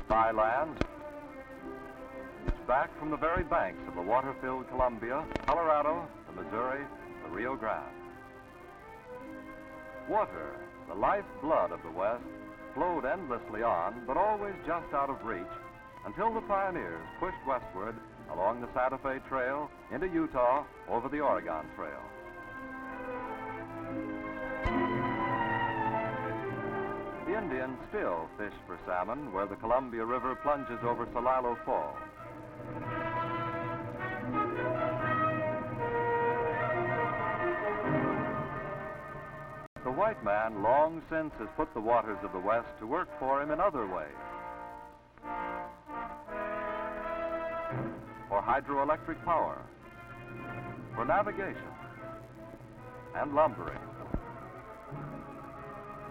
dry land, back from the very banks of the water-filled Columbia, Colorado, the Missouri, the Rio Grande. Water, the lifeblood of the West, flowed endlessly on, but always just out of reach, until the pioneers pushed westward along the Santa Fe Trail into Utah over the Oregon Trail. The Indians still fish for salmon where the Columbia River plunges over Solilo Falls. The white man long since has put the waters of the West to work for him in other ways. For hydroelectric power, for navigation and lumbering,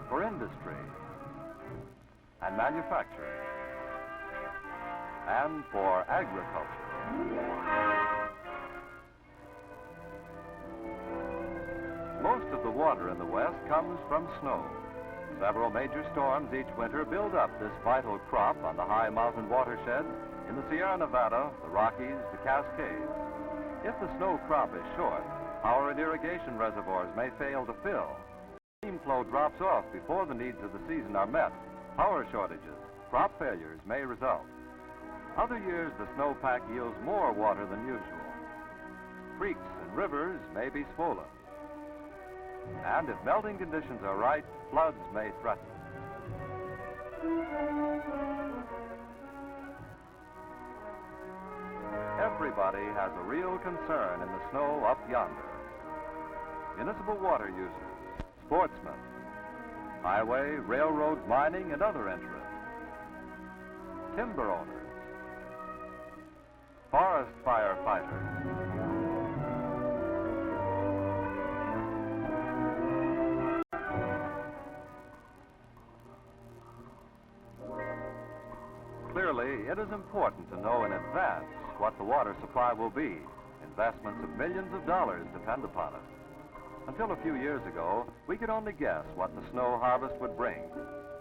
for industry and manufacturing, and for agriculture. Most of the water in the West comes from snow. Several major storms each winter build up this vital crop on the high mountain watersheds in the Sierra Nevada, the Rockies, the Cascades. If the snow crop is short, power and irrigation reservoirs may fail to fill. Stream flow drops off before the needs of the season are met. Power shortages, crop failures may result. Other years, the snowpack yields more water than usual. Creeks and rivers may be swollen. And if melting conditions are right, floods may threaten. Everybody has a real concern in the snow up yonder. Municipal water users, sportsmen, highway, railroad, mining, and other interests, timber owners, forest firefighters, clearly, it is important to know in advance what the water supply will be. Investments of millions of dollars depend upon it. Until a few years ago, we could only guess what the snow harvest would bring.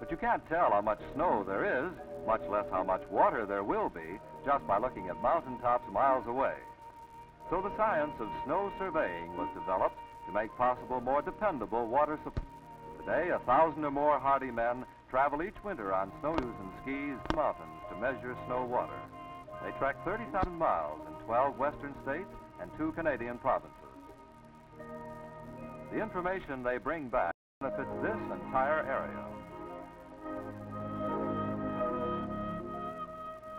But you can't tell how much snow there is, much less how much water there will be, just by looking at mountaintops miles away. So the science of snow surveying was developed to make possible more dependable water supply. Today, 1,000 or more hardy men travel each winter on snowshoes and skis to mountains to measure snow water. They trek 30,000 miles in 12 western states and 2 Canadian provinces. The information they bring back benefits this entire area.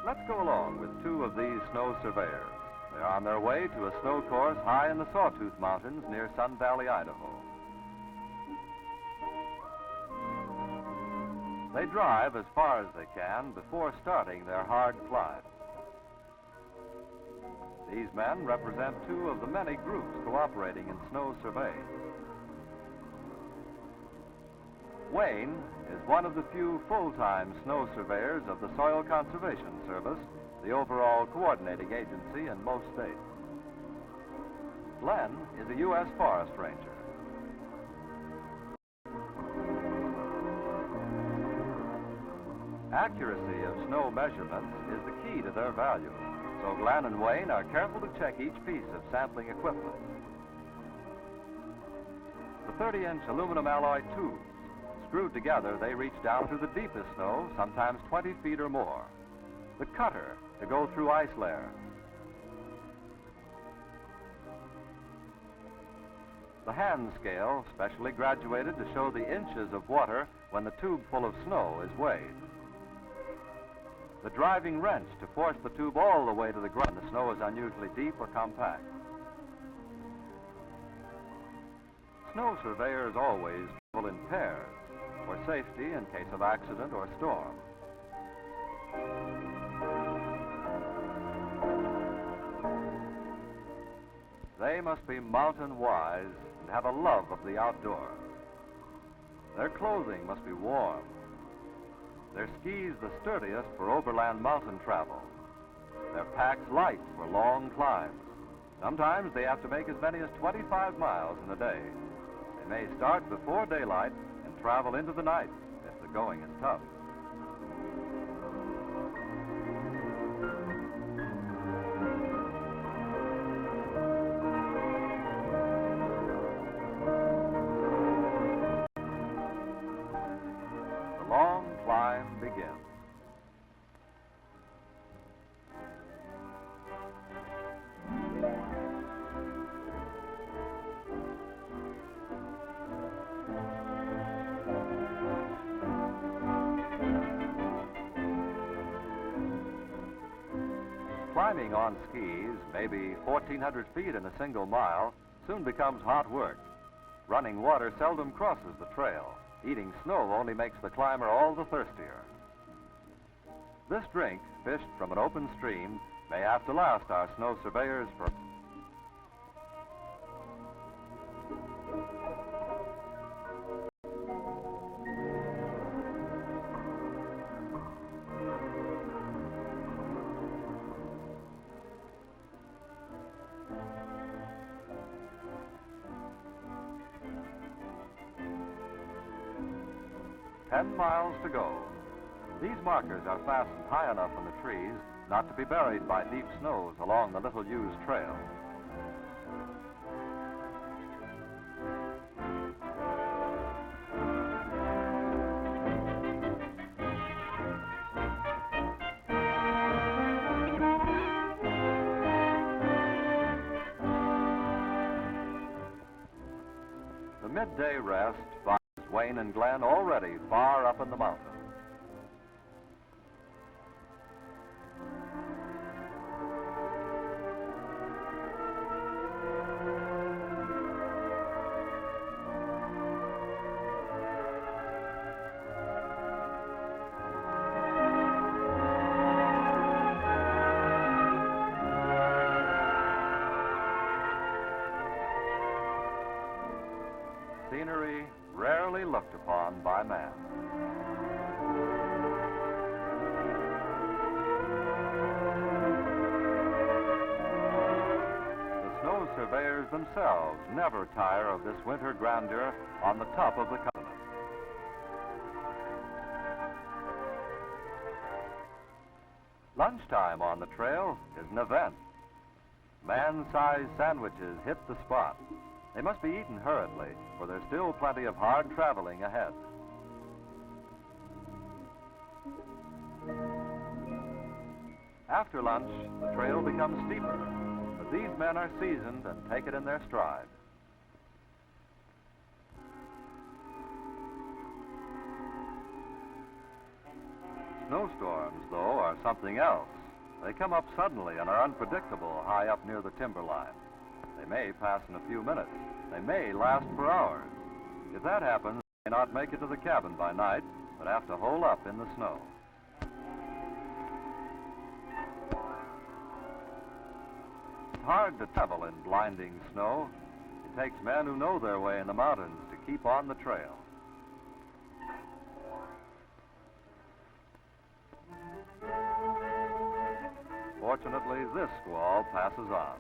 Let's go along with 2 of these snow surveyors. They're on their way to a snow course high in the Sawtooth Mountains near Sun Valley, Idaho. They drive as far as they can before starting their hard climb. These men represent 2 of the many groups cooperating in snow surveying. Wayne is one of the few full-time snow surveyors of the Soil Conservation Service, the overall coordinating agency in most states. Glenn is a U.S. Forest Ranger. Accuracy of snow measurements is the key to their value, so Glenn and Wayne are careful to check each piece of sampling equipment. The 30-inch aluminum alloy tubes, screwed together, they reach down to the deepest snow, sometimes 20 feet or more. The cutter to go through ice layers. The hand scale, specially graduated to show the inches of water when the tube full of snow is weighed. The driving wrench to force the tube all the way to the ground when the snow is unusually deep or compact. Snow surveyors always travel in pairs for safety in case of accident or storm. They must be mountain-wise and have a love of the outdoors. Their clothing must be warm. Their skis the sturdiest for overland mountain travel. Their packs light for long climbs. Sometimes they have to make as many as 25 miles in a day. They may start before daylight and travel into the night if the going is tough. begins. Climbing on skis, maybe 1,400 feet in a single mile, soon becomes hot work. Running water seldom crosses the trail. Eating snow only makes the climber all the thirstier. This drink, fished from an open stream, may have to last our snow surveyors for 10 miles to go. These markers are fastened high enough in the trees not to be buried by deep snows along the little used trail. The midday rest finds Wayne and Glenn already far up in the mountains. Scenery rarely looked upon by man. The snow surveyors themselves never tire of this winter grandeur on the top of the continent. Lunchtime on the trail is an event. Man-sized sandwiches hit the spot. They must be eaten hurriedly, for there's still plenty of hard traveling ahead. After lunch, the trail becomes steeper, but these men are seasoned and take it in their stride. Snowstorms, though, are something else. They come up suddenly and are unpredictable high up near the timberline. They may pass in a few minutes. They may last for hours. If that happens, they may not make it to the cabin by night, but have to hole up in the snow. It's hard to travel in blinding snow. It takes men who know their way in the mountains to keep on the trail. Fortunately, this squall passes on.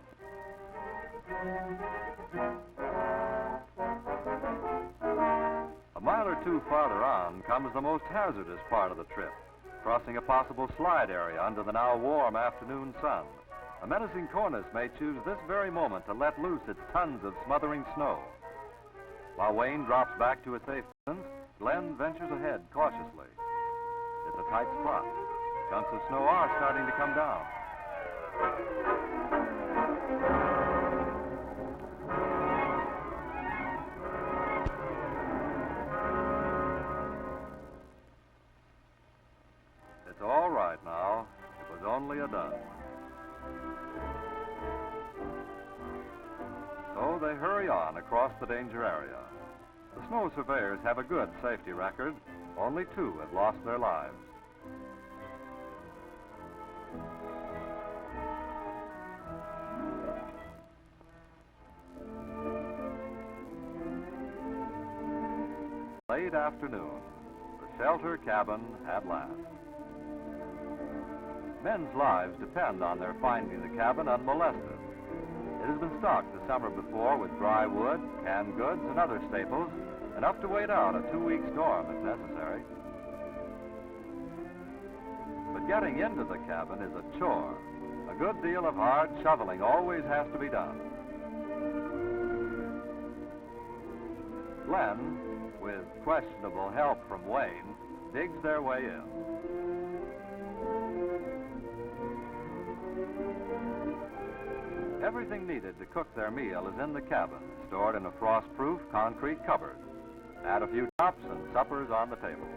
A mile or two farther on comes the most hazardous part of the trip, crossing a possible slide area under the now warm afternoon sun. A menacing cornice may choose this very moment to let loose its tons of smothering snow. While Wayne drops back to a safe distance, Glenn ventures ahead cautiously. It's a tight spot. Chunks of snow are starting to come down. It's all right now. It was only a dust. So they hurry on across the danger area. The snow surveyors have a good safety record. Only 2 have lost their lives. Late afternoon, the shelter cabin at last. Men's lives depend on their finding the cabin unmolested. It has been stocked the summer before with dry wood, canned goods, and other staples, enough to wait out a 2-week storm if necessary. But getting into the cabin is a chore. A good deal of hard shoveling always has to be done. Glenn, with questionable help from Wayne, digs their way in. Everything needed to cook their meal is in the cabin, stored in a frost-proof concrete cupboard. Add a few tops and supper's on the table.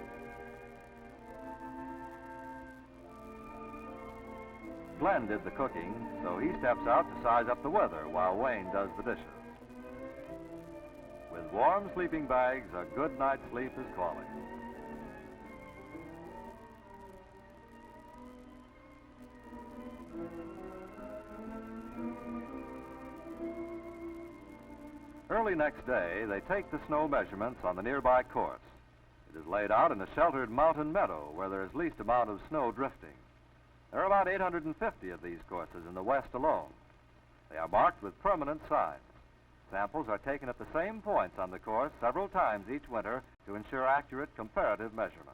Glenn did the cooking, so he steps out to size up the weather while Wayne does the dishes. With warm sleeping bags, a good night's sleep is calling. Early next day, they take the snow measurements on the nearby course. It is laid out in a sheltered mountain meadow where there is least amount of snow drifting. There are about 850 of these courses in the west alone. They are marked with permanent signs. Samples are taken at the same points on the course several times each winter to ensure accurate comparative measurements.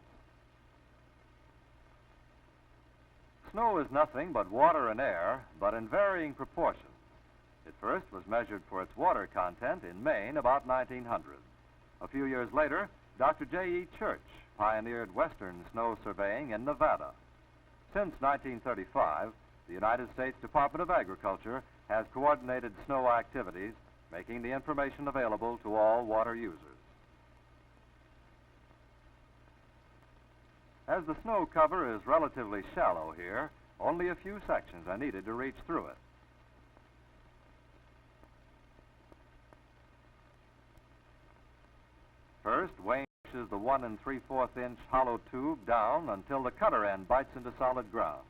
Snow is nothing but water and air, but in varying proportions. It first was measured for its water content in Maine about 1900. A few years later, Dr. J.E. Church pioneered western snow surveying in Nevada. Since 1935, the United States Department of Agriculture has coordinated snow activities, making the information available to all water users. As the snow cover is relatively shallow here, only a few sections are needed to reach through it. First, Wayne pushes the 1 3/4 inch hollow tube down until the cutter end bites into solid ground.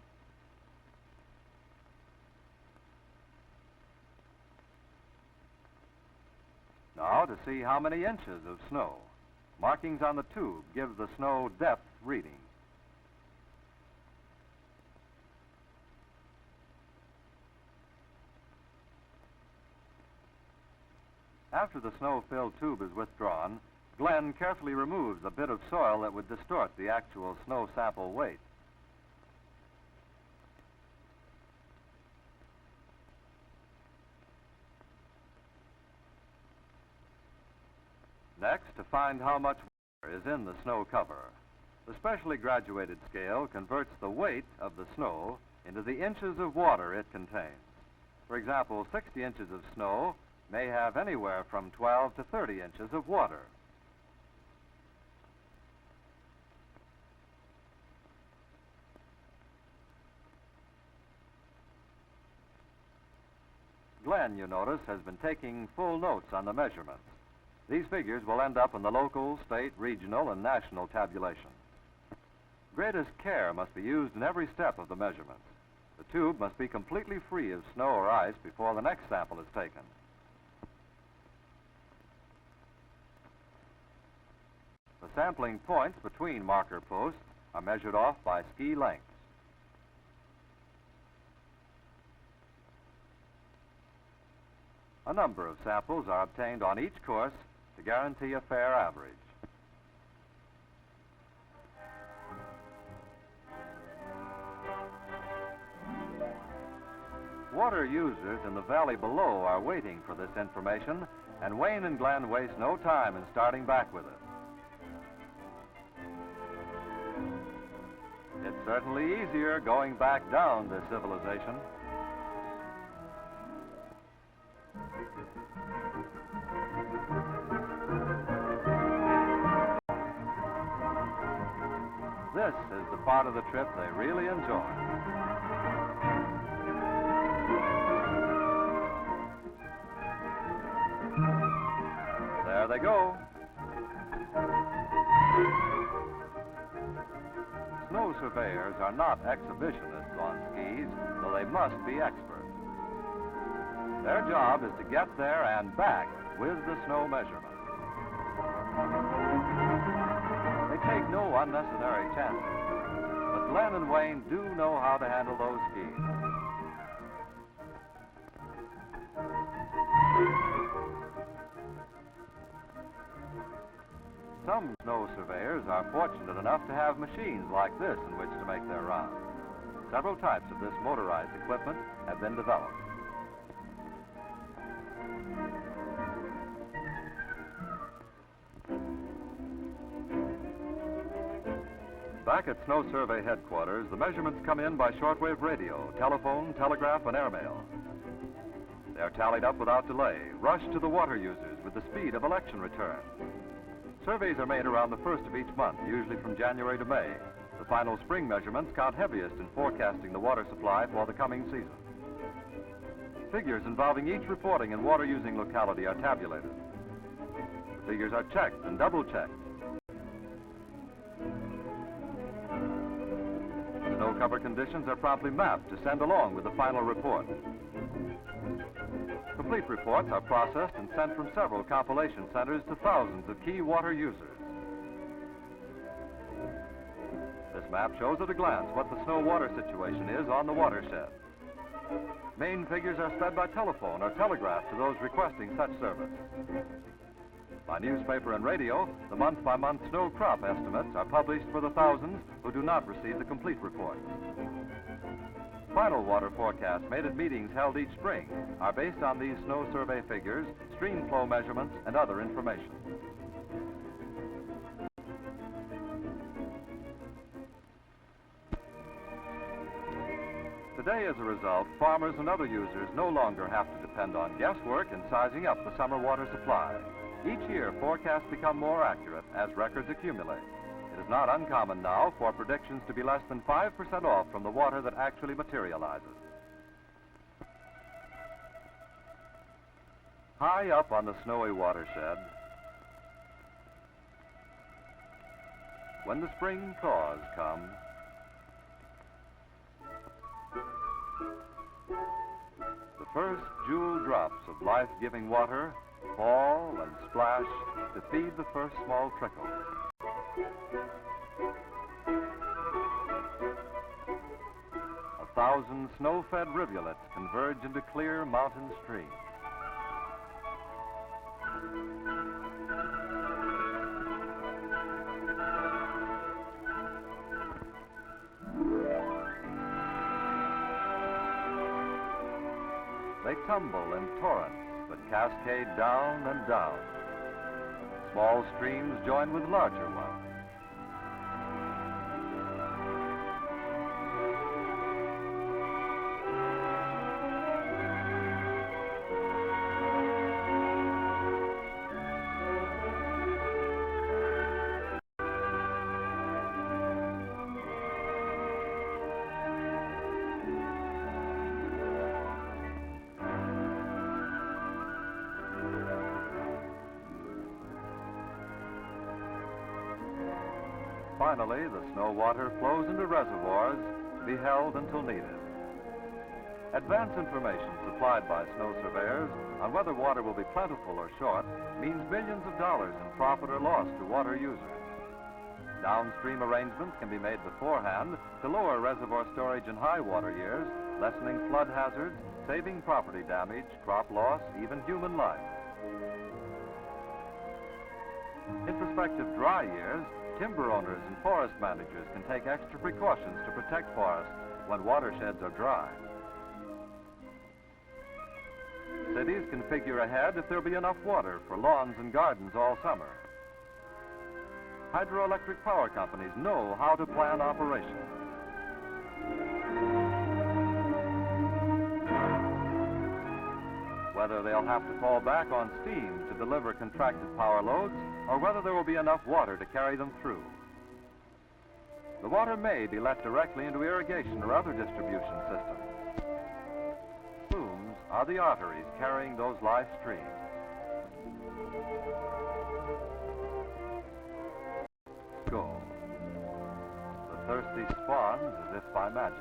Now to see how many inches of snow. Markings on the tube give the snow depth reading. After the snow-filled tube is withdrawn, Glenn carefully removes a bit of soil that would distort the actual snow sample weight. Next, to find how much water is in the snow cover. The specially graduated scale converts the weight of the snow into the inches of water it contains. For example, 60 inches of snow may have anywhere from 12 to 30 inches of water. Glenn, you notice, has been taking full notes on the measurements. These figures will end up in the local, state, regional, and national tabulation. Greatest care must be used in every step of the measurements. The tube must be completely free of snow or ice before the next sample is taken. The sampling points between marker posts are measured off by ski lengths. A number of samples are obtained on each course to guarantee a fair average. Water users in the valley below are waiting for this information, and Wayne and Glenn waste no time in starting back with it. It's certainly easier going back down to civilization. This is the part of the trip they really enjoy. There they go. Snow surveyors are not exhibitionists on skis, though they must be experts. Their job is to get there and back with the snow measurement. They take no unnecessary chances, but Glenn and Wayne do know how to handle those skis. Some snow surveyors are fortunate enough to have machines like this in which to make their rounds. Several types of this motorized equipment have been developed. Back at Snow Survey headquarters, the measurements come in by shortwave radio, telephone, telegraph, and airmail. They're tallied up without delay, rushed to the water users with the speed of election return. Surveys are made around the first of each month, usually from January to May. The final spring measurements count heaviest in forecasting the water supply for the coming season. Figures involving each reporting and water-using locality are tabulated. The figures are checked and double-checked. Snow cover conditions are promptly mapped to send along with the final report. Complete reports are processed and sent from several compilation centers to thousands of key water users. This map shows at a glance what the snow water situation is on the watershed. Main figures are sped by telephone or telegraph to those requesting such service. By newspaper and radio, the month-by-month snow crop estimates are published for the thousands who do not receive the complete report. Final water forecasts made at meetings held each spring are based on these snow survey figures, stream flow measurements, and other information. Today, as a result, farmers and other users no longer have to depend on guesswork in sizing up the summer water supply. Each year, forecasts become more accurate as records accumulate. It is not uncommon now for predictions to be less than 5% off from the water that actually materializes. High up on the snowy watershed, when the spring thaws come, the first jewel drops of life-giving water fall and splash to feed the first small trickle. A thousand snow-fed rivulets converge into clear mountain streams. They tumble in torrents that cascade down and down. Small streams join with larger ones. Finally, the snow water flows into reservoirs to be held until needed. Advance information supplied by snow surveyors on whether water will be plentiful or short means millions of dollars in profit or loss to water users. Downstream arrangements can be made beforehand to lower reservoir storage in high water years, lessening flood hazards, saving property damage, crop loss, even human life. In prospective dry years, timber owners and forest managers can take extra precautions to protect forests when watersheds are dry. Cities can figure ahead if there'll be enough water for lawns and gardens all summer. Hydroelectric power companies know how to plan operations. Whether they'll have to fall back on steam to deliver contracted power loads, or whether there will be enough water to carry them through. The water may be let directly into irrigation or other distribution systems. Plumes are the arteries carrying those life streams. Go. The thirsty spawns as if by magic.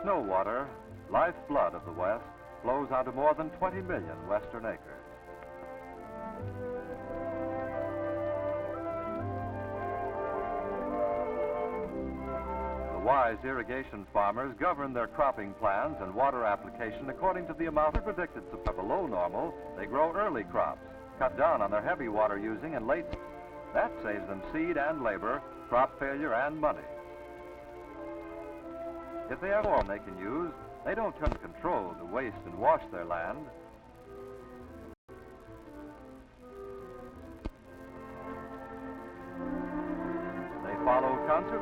Snow water, lifeblood of the West, flows onto more than 20 million western acres. The wise irrigation farmers govern their cropping plans and water application according to the amount of predicted supply. Below normal, they grow early crops, cut down on their heavy water using and late. That saves them seed and labor, crop failure and money. If they have more they can use, they don't turn control to waste and wash their land.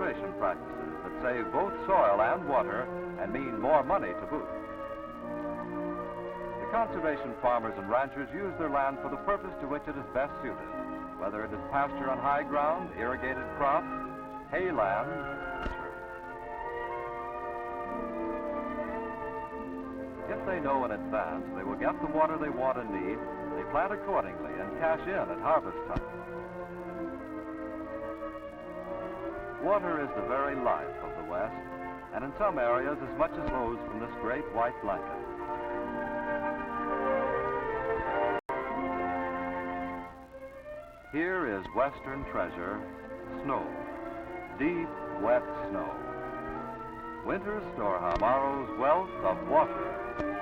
conservation practices that save both soil and water and mean more money to boot. The conservation farmers and ranchers use their land for the purpose to which it is best suited, whether it is pasture on high ground, irrigated crops, hay land. If they know in advance they will get the water they want and need, they plant accordingly and cash in at harvest time. Water is the very life of the West, and in some areas as much as flows from this great white blanket. Here is Western treasure, snow, deep, wet snow. Winter's storehouse, tomorrow's wealth of water.